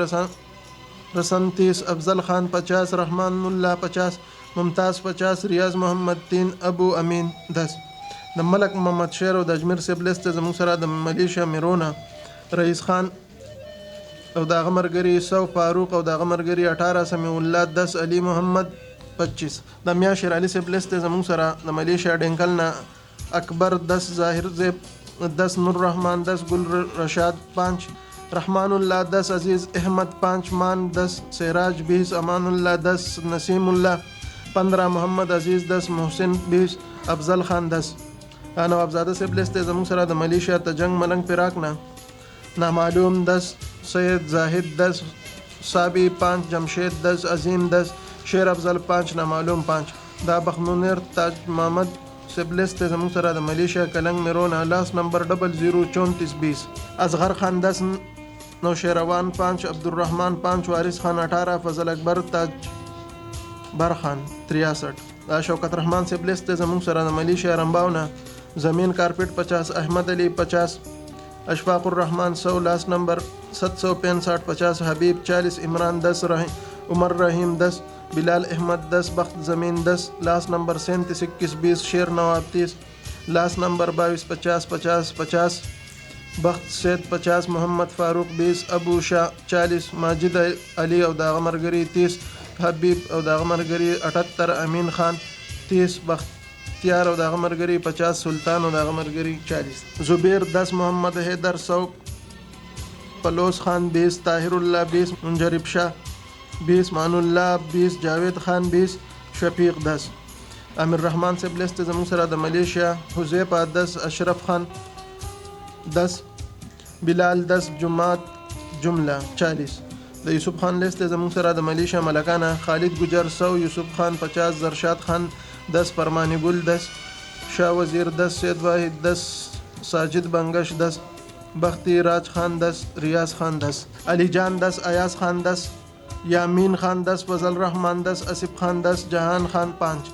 رسن 30 افضل خان 50 رحمان اللہ 50 ممتاز 50 ریاض محمد 3 ابو امین 10. د ملک محمد شیر او د اجمیر صاحب لیست زموږ سره د ملیشیا میرونا رئیس خان او د غمرګری 100 فاروق او د غمرګری 18 سمیع الله 10 علی محمد 25. د میاں شیر علی صاحب لیست زموږ سره د ملیشیا ډینکلنا اکبر 10 ظاهر زیب 10 نور رحمان 10 گل رشاد 5 رحمان اللہ 10 عزیز احمد 5 مان 10 سراج 20 امان اللہ 10 نسیم اللہ 15 محمد عزیز 10 محسن 20 افضل خان 10. نواب زاده صاحب لیست زموږ سره د ملیشیا ته جنگ ملنګ پیراک نه نامعلوم 10 سید زاهد 10 صابی 5 جمشید 10 عظیم 10 شیر افضل 5 نامعلوم 5. دا بخمونیر تاج محمد صاحب لیست زموږ سره د ملیشیا کلنګ میرونا لاس نمبر 003420 اصغر خان 10 نوشیروان 5 عبدالرحمن 5 وارث خان 18 فضل اکبر تاج برخان 63. دا شوکت رحمان صاحب لیست زموږ سره د ملیشیا رمباونه زمین کارپیٹ 50 احمد علی 50 اشفاق الرحمن 100 لاس نمبر 765 50 حبیب 40 عمران 10 عمر رحیم 10 بلال احمد 10 بخت زمین 10 لاس نمبر 37 21 20 شیر نواب 30 لاس نمبر 22 50 50 50 بخت سید 50 محمد فاروق 20 ابو شاہ 40 ماجد علی او داغه مرګري 30 حبیب او داغه مرګري 78 امین خان 30 بختیار او داغه مرګري 50 سلطان او داغه مرګري 40 زبیر 10 محمد حیدر 100 پلوس خان 20 طاهر الله 20 منجرب شاہ 20 مان الله 20 جاوید خان 20 شفیق 10 امیر رحمان سے بلست زمون سره د ملیشیا حذیفه 10 اشرف خان 10 بلال 10 جمعات جمله 40 د یوسف خان لیست زمون سره د ملیشیا ملکانه خالد گجر 100 یوسف خان 50 زرشاد خان 10 پرمانی گل 10 شاه وزیر 10 سید واحد 10 ساجد بنگش 10 بختی راج خان 10 ریاض خان 10 علی جان 10 ایاز خان 10 یامین خان 10 فضل رحمان 10 اسف خان 10 جهان خان 5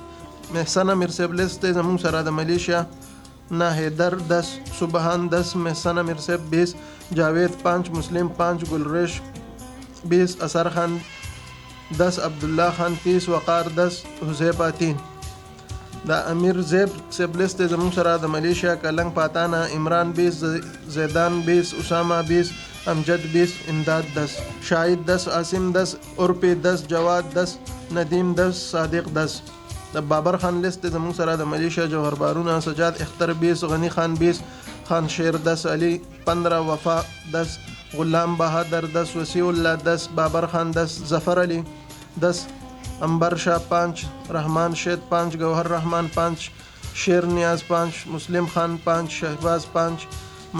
محسن امیر سیب لیست زمون سره د ملیشیا نا حیدر 10 سبحان 10 محسن امیر سیب 20 جاوید 5 مسلم 5 گلریش 20 اثر خان 10 عبداللہ خان 30 وقار 10 حذیفہ 3 دا امیر زیب سیب لیست زمون سره د ملیشیا کلنگ پاتانا عمران 20 زیدان 20 اسامہ 20 امجد 20 امداد 10 شاہد 10 عاصم 10 عرپی 10 جواد 10 ندیم 10 صادق 10 د بابر خان لیست زمون سره د ملیشیا جوهر بارونه سجاد اختر 20 غنی خان 20 خان شیر 10 علی 15 وفا 10 غلام بہادر 10 وسیع اللہ 10 بابر خان 10 ظفر علی 10 انبر شاہ 5 رحمان شید 5 گوہر رحمان 5 شیر نیاز 5 مسلم خان 5 شہباز 5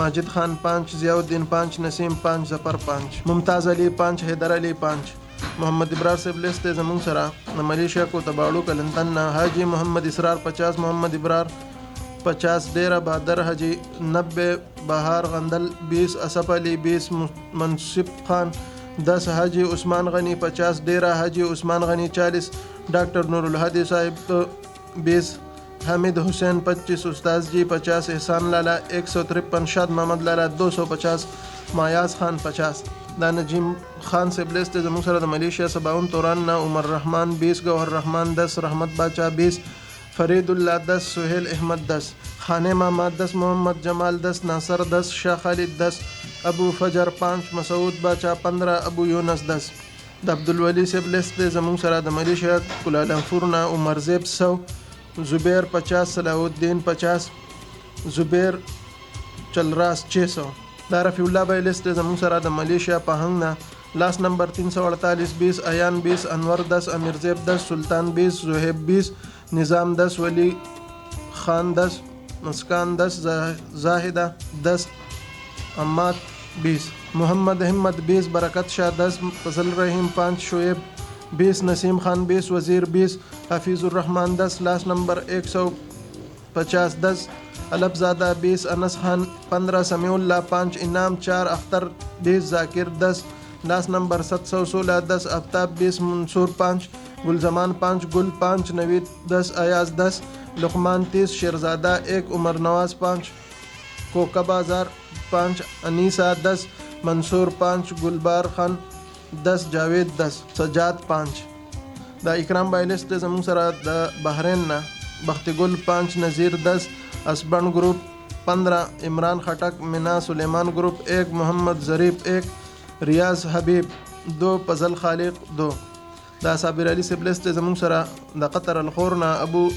ماجد خان 5 ضیاء الدین 5 نسیم 5 ظفر 5 ممتاز علی 5 حیدر علی 5 محمد ابرار سے بلست زمون سرا ملیشیا کو تباڑو کلنتن حاجی محمد اسرار 50 محمد ابرار 50 ڈیرہ بہادر حاجی 90 بہار غندل 20 اسف علی 20 منصف خان 10 حاجی عثمان غنی 50 ڈیرہ حاجی عثمان غنی 40 ڈاکٹر نور الہادی صاحب 20 حامد حسین 25 استاذ جی 50 احسان لالا 153 شاد محمد لالا 250 مایاز خان 50 دا نجیم خان سے بلست زمون سره د ملیشیا 57 توران عمر رحمان 20 گوہر رحمان 10 رحمت باچا 20 فرید اللہ 10 سہیل احمد 10 خانے ماما 10 محمد جمال 10 ناصر 10 شاہ خالد 10 ابو فجر 5 مسعود باچا 15 ابو یونس 10 د عبدالولی سے بلست زمون سره د ملیشیا کلالمپور عمر زیب 100 زبیر 50 صلاح الدین 50 زبیر چلراس 600 دا رفیع اللہ بھائی لسٹ زمون سره د ملیشیا پاہنگ لاس نمبر 348 20 ایان 20 انور 10 امیر زیب 10 سلطان 20 زہیب 20 نظام 10 ولی خان 10 مسکان 10 زاہدہ 10 امات 20 محمد احمد 20 برکت شاہ 10 فضل رحیم 5 شعیب 20 نسیم خان 20 وزیر 20 حفیظ الرحمان 10 لاس نمبر 150 10 علب زادہ 20 انس خان 15 سمیع اللہ 5 انعام 4 اختر 20 ذاکر 10 لاس نمبر 716 10 آفتاب 20 منصور 5 گلزمان 5 گل 5 نوید 10 ایاز 10 لقمان 30 شیرزادہ 1 عمر نواز 5 کوکا بازار 5 انیسہ 10 منصور 5 گلبار خان 10 جاوید 10 سجاد 5 دا اکرام بھائی لسٹ زمون سره د بحرین بخت گل 5 نذیر 10 اسبن گروپ 15 عمران خٹک منا سلیمان گروپ 1 محمد ظریف 1 ریاض حبیب 2 فضل خالق 2 دا صابر علی سبلست زمون سره د قطر الخورنا ابو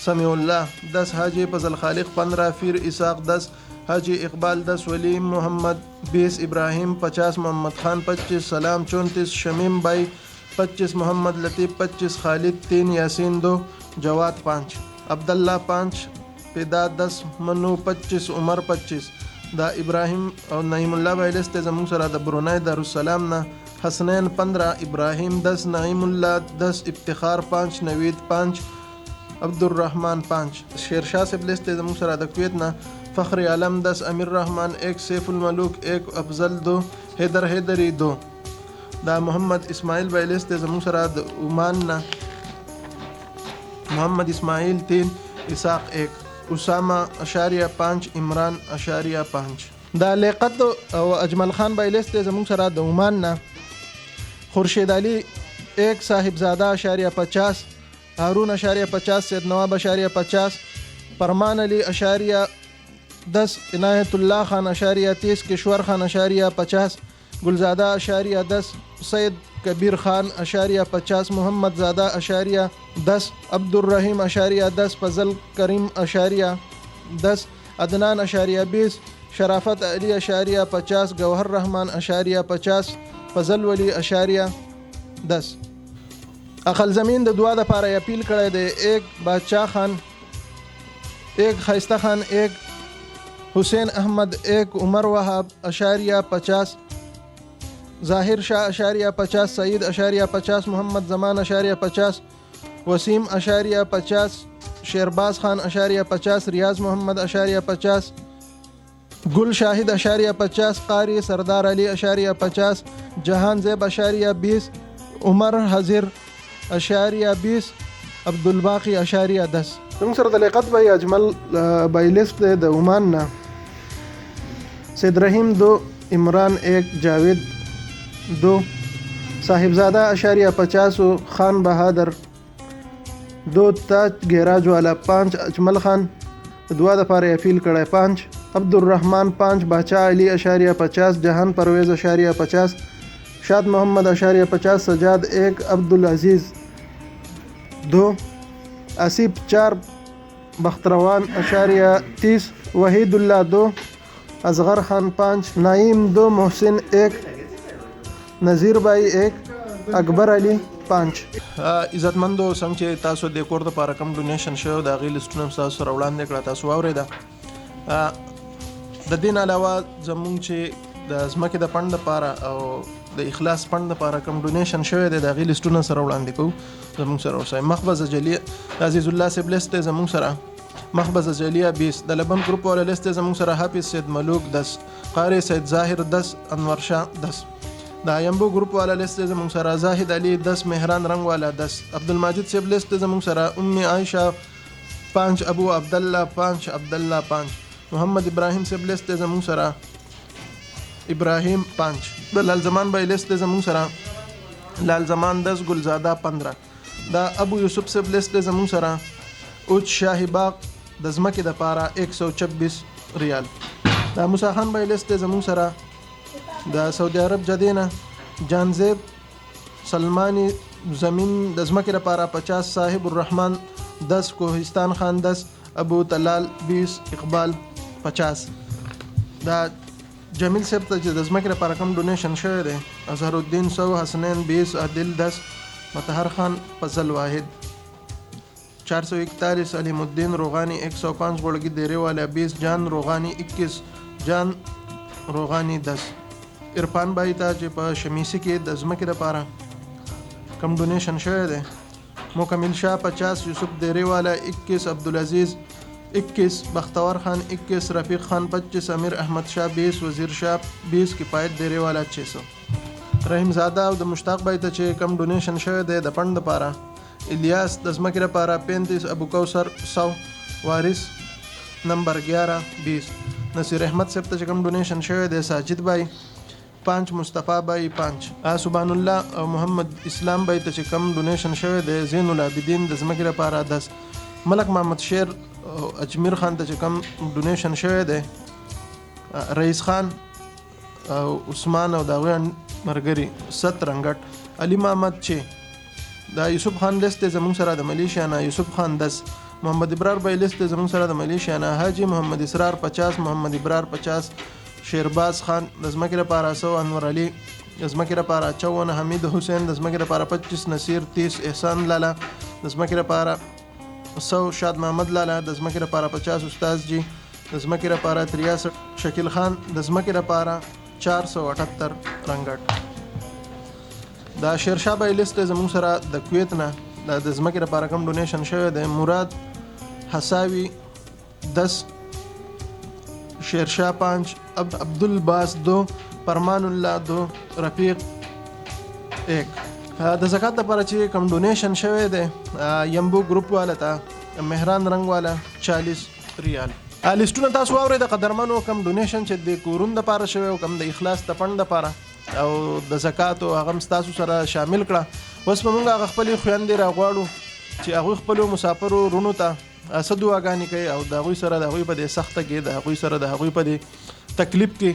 سمیع اللہ 10 حاجی فضل خالق 15 فیر اساق 10 حاجی اقبال 10 ولی محمد 20 ابراہیم 50 محمد خان 25 سلام 34 شمیم بائی 25 محمد لطیف 25 خالد 3 یاسین 2 جواد 5 عبداللہ 5 پیدا 10 منو 25 عمر 25 دا ابراہیم اور نعیم اللہ بھائی لست زمون سره د برونائی دارالسلام حسنین 15 ابراہیم 10 نعیم اللہ 10 افتخار 5 نوید 5 عبد الرحمن 5 شیرشاہ سے لست زمون سره د کویت فخر عالم 10 امیر رحمان 1 سیف الملوک 1 افضل 2 حیدر حیدری 2 دا محمد اسماعیل بھائی لست زمون سره د عمان محمد اسماعیل 3 اساق 1 اسامہ اشاریہ 5 عمران اشاریہ 5 دا لیاقت او اجمل خان بایلس دی زمونږ سره د عمان نه. خورشید علی 1 صاحبزاده اشاریه 50 هارون اشاریه 50 سید نواب اشاریه 50 فرمان علی اشاریه 10 عنایت الله خان اشاریه 30 کشور خان اشاریه 50 گلزاده اشاریه 10 سید کبیر خان اشاریه 50 محمد زاده اشاریه 10 عبدالرحیم اشاریه 10 فضل کریم اشاریه 10 عدنان اشاریه 20 شرافت علی اشاریه 50 گوهر رحمان اشاریه 50 فضل ولی اشاریه 10. اقل زمین د دعا د پاره اپیل کړی دی 1 بادشاہ خان 1 خیسته خان 1 حسین احمد 1 عمر وهاب اشاریه 50 ظاهر شاه اشاریه 50 سعید اشاریه 50 محمد زمان اشاریه 50 وسیم اشاریه 50 شیرباز خان اشاریه 50 ریاض محمد اشاریه 50 گل شاهد اشاریه 50 قاری سردار علی اشاریه 50 جهان زیب اشاریه 20 عمر حضر اشاریه 20 عبدالباقی اشاریه 10. زموږ سره د لیاقت بای اجمل بایلسټ د عمان نه سید رحیم 2 عمران 1 جاوید 2 صاحبزاده اشاریه 50 خان بہادر 2 تاج گیراج والا 5 اجمل خان دعا د پاره اپیل کړی 5 عبدالرحمن 5 باچا علی اشاریه 50 جهان پرویز اشاریه 50 شاد محمد اشاریه 50 سجاد 1 عبدالعزیز 2 آصف 4 بختروان اشاریه 30 وحید الله 2 اصغر خان 5 نعیم 2 محسن 1 نذیر بھائی 1 اکبر علی 5. عزتمندو څنګه چې تاسو د کور د پاره کم ډونیشن شو د غیل سټونم تاسو سره وړاندې کړه تاسو اوریدا د دین علاوه زمونږ چې د زمکه د پند لپاره او د اخلاص پند لپاره کم ډونیشن شوی دی د غیل سټونم سره وړاندې کوو زمونږ سره اوسه مخبز جلیه عزیز الله سیب لیست زمونږ سره مخبز جلیه 20 د لبن گروپ والا لیست زمونږ سره حافظ سید ملوک 10 قاری سید ظاهر 10 انور شاه 10 دا یمبو گروپ والا لیست زمونږ سره زاهد علی 10 مهران رنگ والا 10 عبدالماجد سیب لیست زمونږ سره ام عائشہ 5 ابو عبدالله 5 عبدالله 5 محمد ابراهیم سیب لیست زمونږ سره ابراهیم 5 د لال زمان بای لیست زمونږ سره لال زمان 10 گلزاده 15 دا ابو یوسف سیب لیست زمونږ سره اوچ شاهی باغ د زمکه د پاره 126 ریال دا موسی خان بای لیست زمونږ سره د سعودي عرب جدینه جانزیب سلمانی زمین د زمکه لپاره 50 صاحب الرحمن 10 کوهستان خان 10 ابو طلال 20 اقبال 50 دا جمیل صاحب ته چې د زمکه لپاره کوم ډونیشن شوی دی اظهر الدین 100 حسنین 20 عادل 10 مطهر خان فضل واحد 441 علیم الدین روغانی 105 بڑگی دیرے والا 20 جان روغانی 21 جان روغانی 10 عرفان بھائی ته چې په شمیسی کې د زمکه لپاره کم ډونیشن شوی دی مکمل شاه 50 یوسف دیرے والا 21 عبدالعزیز 21 بختور خان 21 رفیق خان 25 امیر احمد شاه 20 وزیر شاه 20 کفایت دیرے والا 600 رحیم زاده او د مشتاق بھائی ته چې کم ډونیشن شوی دی د پند لپاره الیاس د زمکه لپاره 35 ابو کوثر 100 وارث نمبر 11 20 نصیر احمد صاحب ته چې کم ډونیشن شوی دی ساجد بھائی 5 مصطفی بھائی 5 سبحان الله او محمد اسلام بھائی ته چې کم ډونیشن شوی دی زین العابدین د زمکه لپاره 10 ملک محمد شیر اجمیر خان ته چې کم ډونیشن شوی دی رئیس خان او عثمان او داغه مرګری 7 رنگټ علي محمد چې دا یوسف خان لیست زمون سره د ملیشیا نه یوسف خان 10 محمد ابرار بھائی لیست زمون سره د ملیشیا نه حاجی محمد اسرار 50 محمد ابرار 50 شیرباز خان د زمکه لپاره 100 انور علی د زمکه لپاره 54 حمید حسین د زمکه لپاره 25 نصیر 30 احسان لالا د زمکه لپاره 100 شاد محمد لالا د زمکه لپاره 50 استاد جی د زمکه لپاره 63 شکیل خان د زمکه لپاره 478 رنگټ دا شیرشاه بای لیست زمون سره د کویت نه د زمکه لپاره کم ډونیشن شوی دی مراد حساوی 10 شیرشاه 5 عبدالباس 2 فرمان الله 2 رفیق 1 د زکات لپاره چې کم ډونیشن شوی دی یمبو گروپ والا ته مهران رنگ والا 40 ریال لیسټونه تاسو واورئ د قدرمنو کم ډونیشن چې د کورونو دپاره شوی او کم د اخلاص د فنډ دپاره او د زکات او هغه هم ستاسو سره شامل کړه. اوس به موږ هغه خپلې خویندې راغواړو چې هغوی خپلو مسافرو وروڼو ته څه دعاګانې کوي او د هغوی سره د هغوی په دې سخته کې د هغوی سره د هغوی په دې تکلیف کې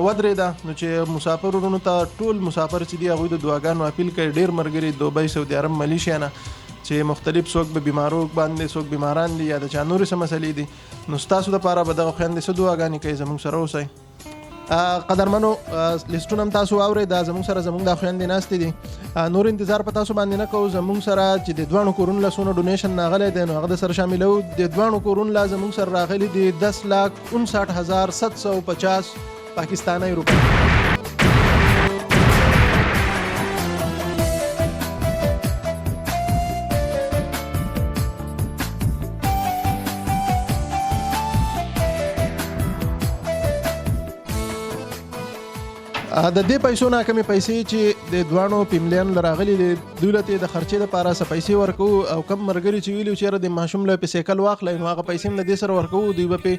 ودرېده. نو چې مسافر وروڼو ته ټول مسافر چې دي هغوی د دعاګانو اپیل کوي. ډېر ملګري دوبۍ سعودي عرب ملیشیا نه چې مختلف څوک به بیمارو باندې څوک بیماران دي یا د چا نورې څه مسلې دي نو ستاسو دپاره به دغه خویندې څه دعاګانې کوي زموږ سره اوسئ. قدرمنو لیسټونه هم تاسو واورئ دا زموږ سره زموږ دا خویندې ناستې دي. نور انتظار په تاسو باندې نه کوو. زموږ سره چې د دواړو کورونو له څونه ډونیشن راغلی دی نو هغه د سره شاملوو. د دواړو کورونو له زموږ سره راغلي دي 10,59,750 پاکستانی روپۍ. د دې پیسو نه کمې پیسې چې د دواړو فیملیانو له راغلي دي دوی له د خرچې دپاره څه پیسې ورکوو او کم ملګري چې ویلي چې یاره د ماشوم له پې سایکل واخلی نو هغه پیسې هم له دې سره ورکوو. دوی به پې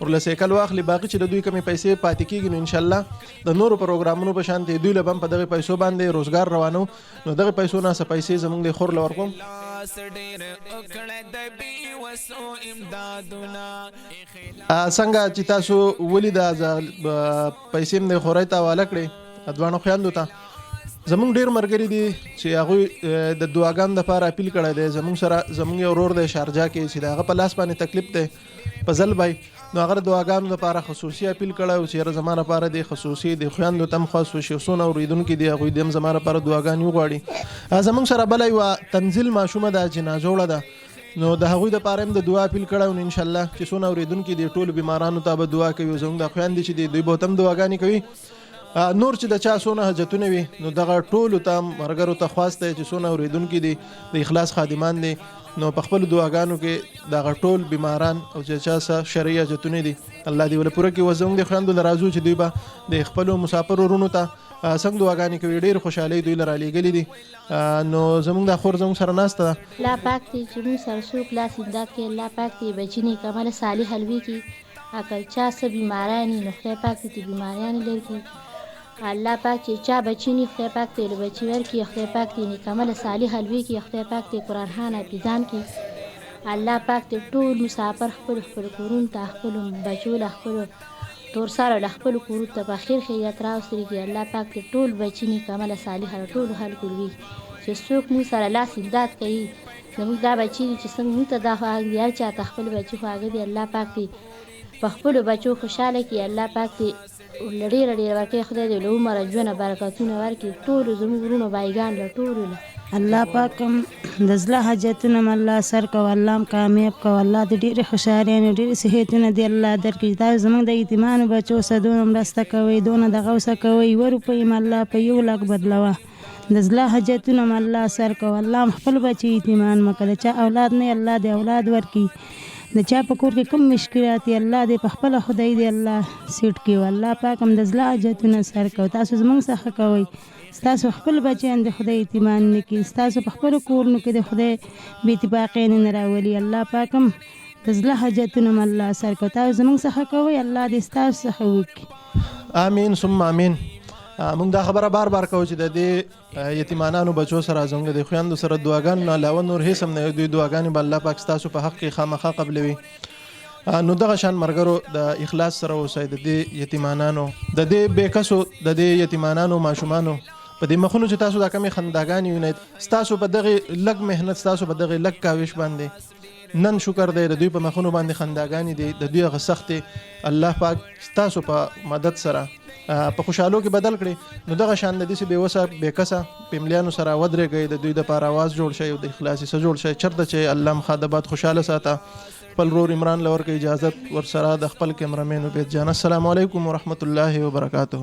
ورله سایکل واخلي. باقي چې د دوی کمې پیسې پاتې کېږي نو انشاءالله د نورو پروګرامونو په شان دوی له به هم په دغې پیسو باندې روزګار روانو نو دغې پیسو نه څه پیسې زموږ د خور له ورکوم. څنګه چې تاسو ولیده پیسې هم د خورۍ ته حواله کړې دواړو خویندو ته. زموږ ډېر ملګري دي چې هغوی د دعاګانو دپاره اپیل کړی دی. زموږ سره زموږ یو ورور دی شارجه کې چې د هغه په لاس باندې تکلیف دی په ځل بای نو هغه د دعاګانو دپاره خصوصي اپیل کړی و چې یاره زما لپاره د خصوصي د خویندو ته هم خاص وشي. څونه اورېدونکي دي هغوی د هم زما لپاره دعاګانې وغواړي. زموږ سره بله یوه تنزیل ماشومه ده جنازه وړه ده نو د هغوی دپاره هم د دعا اپیل کړی نو انشاءالله چې څونه اورېدونکي دي ټولو بیمارانو ته به دعا کوي. زموږ د خویندې چې دي دوی به هم دعاګانې کوي. نور چې د چا څونه حاجتونه وي نو دغه ټولو ته ملګرو ته خواست دی چې څونه اورېدونکي دي د اخلاص خادمان دي نو په خپلو دعاګانو کې دغه ټول بیماران او چې چا څه شرعي حاجتونه دي الله دې ول پوره کړي. اوس زموږ د خویندو له راځو چې دوی به د خپلو مسافر وروڼو ته څنګه دعاګانې کوي. ډېر خوشحالۍ دوی له رالیږلي دي نو زموږ دا خور زموږ سره ناسته ده. الله پاک دې چې موږ سره څوک لاس امداد کوي. الله پاک دې بچي نیکمله صالح حلوي کړي. که چا څه بیماران وي نو خدای پاک دې بیماریان لرې کړي. الله پاک چې چا بچی نی خدای پاک دې له بچي ورکړي. خدای پاک دې نیکمله صالح حلوي کړي. خدای پاک دې قرآن خان حافظان کړي. الله پاک دې ټول مسافر خپل کورونو ته خپلو بچو له خپلو تورسره له خپلو کورونو ته په خیر خیریت راوستري کړي. الله پاک دې ټول بچي نیکمله صالح له ټولو خلکو لوي چې څوک موږ سره لاس امداد کوي. زموږ دا بچي دي چې څنګه موږ ته دا خواږه دي هر چا ته خپل بچي خواږه دي. الله پاک دې په خپلو بچو خوشحاله کړي. الله پاک دې ډېره ډېره ورکړي. خدای دې له عمره ژوند برکتونه ورکړي ټولو زموږ وروڼو بایګان له ټولو له الله پاک د زړه حاجتونه م الله سر کوه. الله هم کامیاب کوه. الله دې ډېرې خوشحالۍ ډېرې صحتونه دې الله درکړي. تاسو زموږ د یتیمانو بچو سره دونه مرسته کوئ دونه دغه وسه کوئ. 1 روپۍ م الله په 1 لک بدلوه. د زړه حاجتونه م الله سر کوه. الله هم خپل بچي یتیمان مه کړه. چا اولاد نه الله دې اولاد ورکړي. د چا په کور کې کوم مشکلات دي الله دې په خپله خدای دې الله سیټ کړي. الله پاک هم د زړه حاجتونه سر کوه. تاسو زموږ څخه کوئ. ستاسو خپل بچیان د خدای یتیمان نه کړي. ستاسو په خپلو کورونو کې د خدای بې اتفاقۍ نه راولي. الله پاک هم د زړه حاجتونه م الله سر کوه. تاسو زموږ څخه کوئ الله دې ستاسو څخه وکړي. آمین ثم آمین. موږ دا خبره بار بار کوو چې د دې یتیمانانو بچو سره زموږ د خویندو سره دعاګانو نه علاوه نور هیڅ هم نه دوی دعاګانې به الله پاک ستاسو په حق کې خامخا قبلوي. نو دغه شان ملګرو د اخلاص سره اوسئ. د دې یتیمانانو د دې بېکسو د دې یتیمانانو ماشومانو په دې مخونو چې تاسو دا کمې خنداګانې وینئ ستاسو په دغې لږ محنت ستاسو په دغې لږ کاوش باندې نن شکر دی د دوی په مخونو باندې خنداګانې دي د دوی هغه سختې الله پاک ستاسو په مدد سره په خوشحالو کې بدل کړي. نو دغه شان د دې بېوسه بېکسه فیملیانو سره ودرېږئ. د دوی دپاره آواز جوړ شئ او د اخلاصي څه جوړ شئ. چېرته چې الله مخاطبات خوشحاله ساته. خپل ورور عمران له ورکړئ اجازت ورسره د خپل کیمرامین عبید جان. السلام علیکم ورحمت الله وبرکاته.